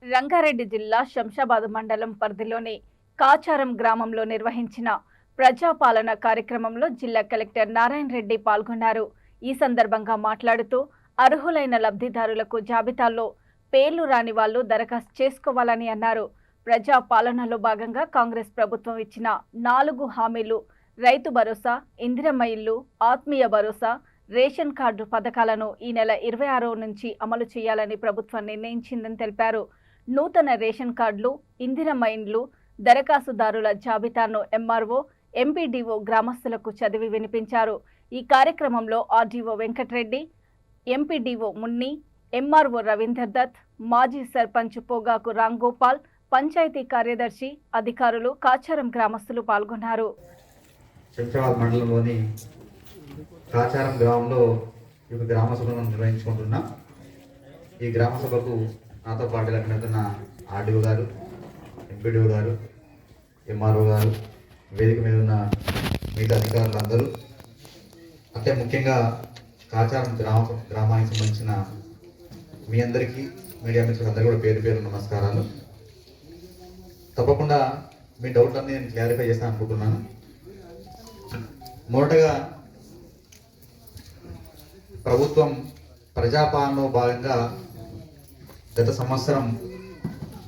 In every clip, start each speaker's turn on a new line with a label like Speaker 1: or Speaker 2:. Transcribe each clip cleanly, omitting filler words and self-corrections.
Speaker 1: రంగారెడ్డి జిల్లా శంషాబాద్ మండలం పరిధిలోని కాచారం గ్రామంలో నిర్వహించిన ప్రజాపాలన కార్యక్రమంలో జిల్లా కలెక్టర్ నారాయణ రెడ్డి పాల్గొన్నారు. ఈ సందర్భంగా మాట్లాడుతూ అర్హులైన లబ్ధిదారులకు జాబితాలో పేర్లు రాని వాళ్లు దరఖాస్తు చేసుకోవాలని అన్నారు. ప్రజాపాలనలో భాగంగా కాంగ్రెస్ ప్రభుత్వం ఇచ్చిన 4 హామీలు రైతు భరోసా, ఇందిరమ్మ ఇల్లు, ఆత్మీయ భరోసా, రేషన్ కార్డు పథకాలను ఈ నెల 26 నుంచి అమలు చేయాలని ప్రభుత్వం నిర్ణయించిందని తెలిపారు. నూతన రేషన్ కార్డులు, ఇందిరమ్మ ఇండ్లు దరఖాస్తుదారుల జాబితాను ఎంఆర్ఓ, ఎంపీడీఓ గ్రామస్తులకు చదివి వినిపించారు. ఈ కార్యక్రమంలో RDO Venkatareddy, MPDO Munni, MRO Ravinder Dutt, మాజీ సర్పంచ్ పోగాకు రాంగోపాల్, పంచాయతీ కార్యదర్శి, అధికారులు, కాచారం గ్రామస్తులు పాల్గొన్నారు.
Speaker 2: శంషాబాద్ మండలంలోని కాచారం గ్రామంలో ఈ గ్రామ సభను నిర్వహించుకుంటున్నాం. ఈ గ్రామ సభకు నాతో పాటు లగ్నవుతున్న ఆర్డీఓ గారు, ఎంపీడీఓ గారు, ఎంఆర్ఓ గారు, వేదిక మీద ఉన్న మిగతా అధికారులందరూ, అట్లే ముఖ్యంగా కాచారం గ్రామానికి సంబంధించిన మీ అందరికీ, మీడియా మిత్రులందరూ కూడా పేరు పేరు నమస్కారాలు. తప్పకుండా మీ డౌట్లన్నీ నేను క్లారిఫై చేస్తాను అనుకుంటున్నాను. మొదటగా ప్రభుత్వం ప్రజాపాలనలో భాగంగా గత సంవత్సరం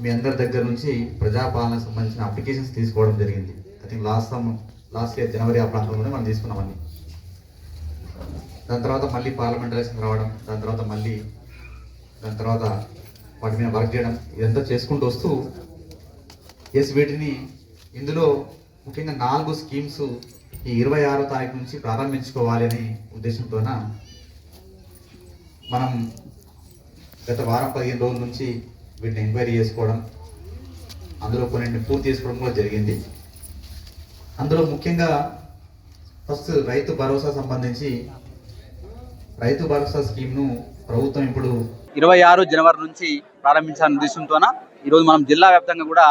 Speaker 2: మీ అందరి దగ్గర నుంచి ప్రజాపాలనకు సంబంధించిన అప్లికేషన్స్ తీసుకోవడం జరిగింది. ఐ థింక్ లాస్ట్ ఇయర్ జనవరి ఆ ప్రాంతంలోనే మనం తీసుకున్నామని. దాని తర్వాత మళ్ళీ పార్లమెంట్ ఎలక్షన్ రావడం, దాని తర్వాత వాటి మీద వర్క్ చేయడం, ఇదంతా చేసుకుంటూ వస్తూ వీటిని ఇందులో ముఖ్యంగా 4 స్కీమ్స్ ఈ 26వ తారీఖు నుంచి ప్రారంభించుకోవాలి అనే ఉద్దేశంతోన మనం గత వారం 15 రోజుల నుంచి వీటిని ఎంక్వైరీ చేసుకోవడం, అందులో కొన్నింటిని పూర్తి చేసుకోవడం కూడా జరిగింది. అందులో ముఖ్యంగా ఫస్ట్ రైతు భరోసా సంబంధించి రైతు భరోసా స్కీమ్ను ప్రభుత్వం ఇప్పుడు
Speaker 3: 26 జనవరి నుంచి ప్రారంభించాలనే ఉద్దేశంతోన ఈరోజు మనం జిల్లా వ్యాప్తంగా కూడా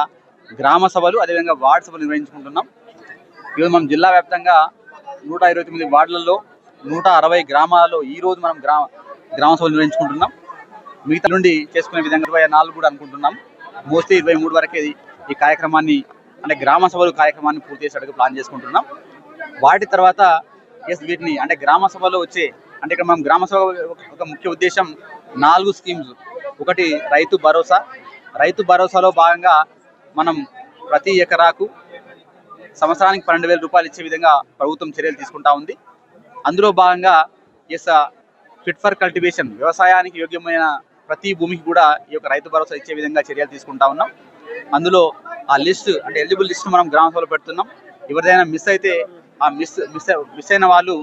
Speaker 3: గ్రామ సభలు, అదేవిధంగా వార్డు సభలు నిర్వహించుకుంటున్నాం. ఈరోజు మనం జిల్లా వ్యాప్తంగా 129 వార్డులలో 160 గ్రామాలలో ఈరోజు మనం గ్రామ సభలు నిర్వహించుకుంటున్నాం. మిగతా నుండి చేసుకునే విధంగా 24 కూడా అనుకుంటున్నాం. మోస్ట్లీ 23 వరకే ఈ కార్యక్రమాన్ని, అంటే గ్రామ సభలు కార్యక్రమాన్ని పూర్తి చేసేటట్టు ప్లాన్ చేసుకుంటున్నాం. వాటి తర్వాత వీటిని అంటే గ్రామ సభలో వచ్చే, అంటే ఇక్కడ మనం గ్రామ సభ ఒక ముఖ్య ఉద్దేశం 4 స్కీమ్స్. ఒకటి రైతు భరోసా. రైతు భరోసాలో భాగంగా మనం ప్రతి ఎకరాకు సంవత్సరానికి 12,000 రూపాయలు ఇచ్చే విధంగా ప్రభుత్వం చర్యలు తీసుకుంటా ఉంది. అందులో భాగంగా ఫిట్ ఫర్ కల్టివేషన్, వ్యవసాయానికి యోగ్యమైన ప్రతి భూమికి కూడా ఈ యొక్క రైతు భరోసా ఇచ్చే విధంగా చర్యలు తీసుకుంటా ఉన్నాం. అందులో ఆ లిస్ట్, అంటే ఎలిజిబుల్ లిస్ట్ మనం గ్రామ సభలో పెడుతున్నాం. ఎవరిదైనా మిస్ అయితే ఆ మిస్ అయిన వాళ్ళు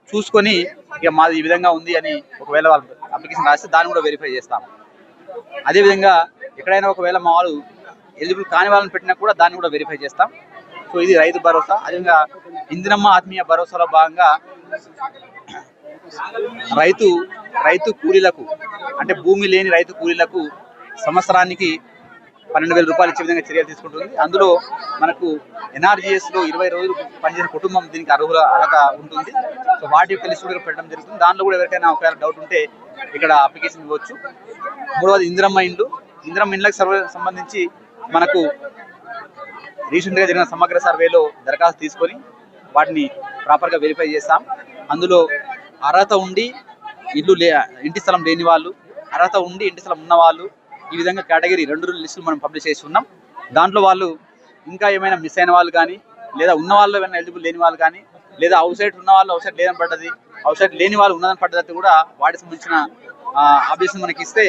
Speaker 3: చూసుకొని ఇక మాది ఈ విధంగా ఉంది అని ఒకవేళ వాళ్ళు అప్లికేషన్ రాస్తే దాన్ని కూడా వెరిఫై చేస్తాం. అదేవిధంగా ఎక్కడైనా ఒకవేళ మా వాళ్ళు ఎలిజిబుల్ కాని వాళ్ళని పెట్టినా కూడా దాన్ని కూడా వెరిఫై చేస్తాం. సో ఇది రైతు భరోసా. అదేవిధంగా ఇందిరమ్మ ఆత్మీయ భరోసాలో భాగంగా రైతు కూలీలకు, అంటే భూమి లేని రైతు కూలీలకు సంవత్సరానికి 12,000 రూపాయలు ఇచ్చే విధంగా చర్యలు తీసుకుంటుంది. అందులో మనకు ఎన్ఆర్జీఎస్లో 20 రోజులు పనిచేసిన కుటుంబం దీనికి అర్హత ఉంటుంది. సో వాటి యొక్క లిస్ట్ కూడా పెట్టడం జరుగుతుంది. దాంట్లో కూడా ఎవరికైనా ఒకవేళ డౌట్ ఉంటే ఇక్కడ అప్లికేషన్ ఇవ్వచ్చు. మూడవది ఇందిరమ్మ ఇండ్లు. ఇందిరమ్మ ఇండ్లకు సంబంధించి మనకు రీసెంట్గా జరిగిన సమగ్ర సర్వేలో దరఖాస్తు తీసుకొని వాటిని ప్రాపర్గా వెరిఫై చేస్తాం. అందులో అర్హత ఉండి ఇంటి స్థలం లేని వాళ్ళు, అర్హత ఉండి ఇంటి స్థలం ఉన్న వాళ్ళు, ఈ విధంగా కేటగిరీ 2 లిస్టులు మనం పబ్లిష్ చేసి ఉన్నాం. దాంట్లో వాళ్ళు ఇంకా ఏమైనా మిస్ అయిన వాళ్ళు కానీ, లేదా ఉన్న వాళ్ళు ఏమైనా ఎలిజిబుల్ లేని వాళ్ళు కానీ, లేదా అవుట్ సైడ్ ఉన్న వాళ్ళు అవుట్ సైడ్ లేదని పడ్డది, అవుట్ సైడ్ లేని వాళ్ళు ఉన్నదని పడ్డది కూడా వాటికి సంబంధించిన అప్డేషన్ మనకి ఇస్తే